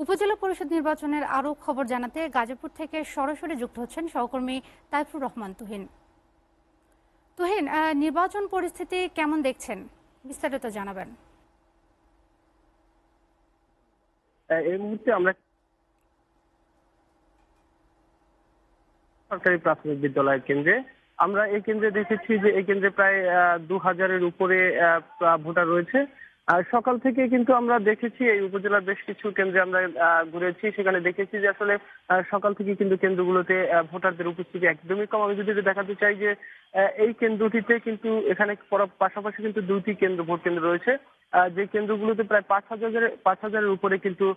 উপজেলা পরিষদ নির্বাচনের আরও খবর জানাতে গাজীপুর থেকে সরাসরি যুক্ত হচ্ছেন সহকর্মী তাইফুর রহমান তুহিন। তুহিন, নির্বাচন পরিস্থিতি কেমন দেখছেন, বিস্তারিত জানাবেন। এই মুহূর্তে আমরা সরকারি প্রাথমিক বিদ্যালয় কেন্দ্রে আমরা এই কেন্দ্রে দেখেছি যে এই কেন্দ্রে প্রায় 2000-এর উপরে ভোটার রয়েছে। আর সকাল থেকে কিন্তু আমরা দেখেছি এই উপজেলার বেশ কিছু কেন্দ্রে আমরা ঘুরেছি, সেখানে দেখেছি যে আসলে সকাল থেকে কিন্তু কেন্দ্রগুলোতে ভোটারদের উপস্থিতি একদমই কম। আমি যদি এটা দেখাতে চাই যে এই কেন্দ্রটিতে কিন্তু এখানে পাশাপাশি কিন্তু দুইটি ভোট কেন্দ্র রয়েছে, যে কেন্দ্রগুলোতে প্রায় 5,000-এর উপরে কিন্তু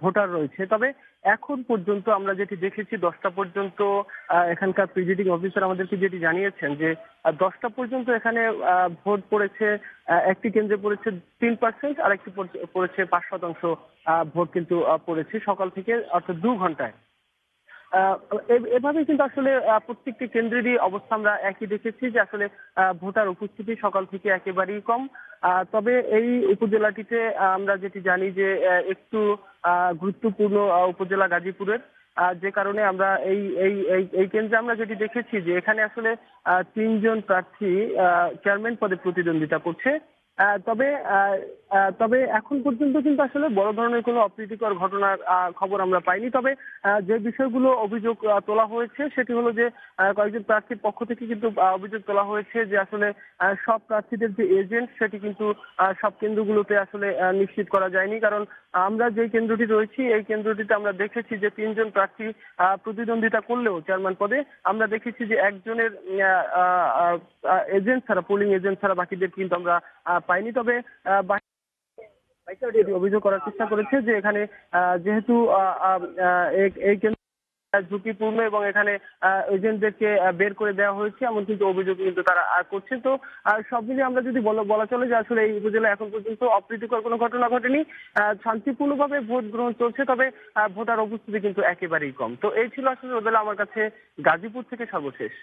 ভোটার রয়েছে। তবে এখন পর্যন্ত আমরা যেটি দেখেছি 10টা পর্যন্ত এখানকার প্রিজাইডিং অফিসার আমাদেরকে যেটি জানিয়েছেন যে 10টা পর্যন্ত এখানে ভোট পড়েছে, একটি কেন্দ্রে পড়েছে 3%, আর একটি পড়েছে 5% ভোট কিন্তু পড়েছে সকাল থেকে, অর্থাৎ 2 ঘন্টায়। এভাবে কিন্তু আসলে প্রত্যেকটি কেন্দ্রেরই অবস্থা আমরা একই দেখেছি যে আসলে ভোটার উপস্থিতি সকাল থেকে একেবারেই কম। তবে এই উপজেলাটিতে আমরা যেটি জানি যে একটু গুরুত্বপূর্ণ উপজেলা গাজীপুরের, যে কারণে আমরা এই এই এই এই কেন্দ্রে আমরা যেটি দেখেছি যে এখানে আসলে 3জন প্রার্থী চেয়ারম্যান পদে প্রতিদ্বন্দ্বিতা করছে। তবে তবে এখন পর্যন্ত কিন্তু আসলে বড় ধরনের কোনো অপ্রীতিকর ঘটনার খবর আমরা পাইনি। তবে যে বিষয়গুলো অভিযোগ তোলা হয়েছে সেটি হলো যে কয়েকজন প্রার্থীর পক্ষ থেকে কিন্তু অভিযোগ তোলা হয়েছে যে আসলে সব প্রার্থীদের যে এজেন্ট সেটি কিন্তু সব কেন্দ্রগুলোতে আসলে নিশ্চিত করা যায়নি। কারণ আমরা যে কেন্দ্রটি রয়েছি এই কেন্দ্রটিতে আমরা দেখেছি যে 3জন প্রার্থী প্রতিদ্বন্দ্বিতা করলেও চেয়ারম্যান পদে আমরা দেখেছি যে একজনের এজেন্ট ছাড়া, পোলিং এজেন্ট ছাড়া বাকিদের কিন্তু আমরা পাইনি। তবে অভিযোগ করার চেষ্টা করেছে যে এখানে যেহেতু এই কেন্দ্র ঝুঁকিপূর্ণ এবং এখানে এজেন্টদেরকে বের করে দেওয়া হয়েছে, এমন কিন্তু অভিযোগ কিন্তু তারা করছে। তো সব মিলিয়ে আমরা যদি বলা চলে যে আসলে এই উপজেলা এখন পর্যন্ত অপ্রীতিকর কোনো ঘটনা ঘটেনি, শান্তিপূর্ণভাবে ভোট গ্রহণ চলছে। তবে ভোটার উপস্থিতি কিন্তু একেবারেই কম। তো এই ছিল আসলে রোদেলা আমার কাছে গাজীপুর থেকে সর্বশেষ।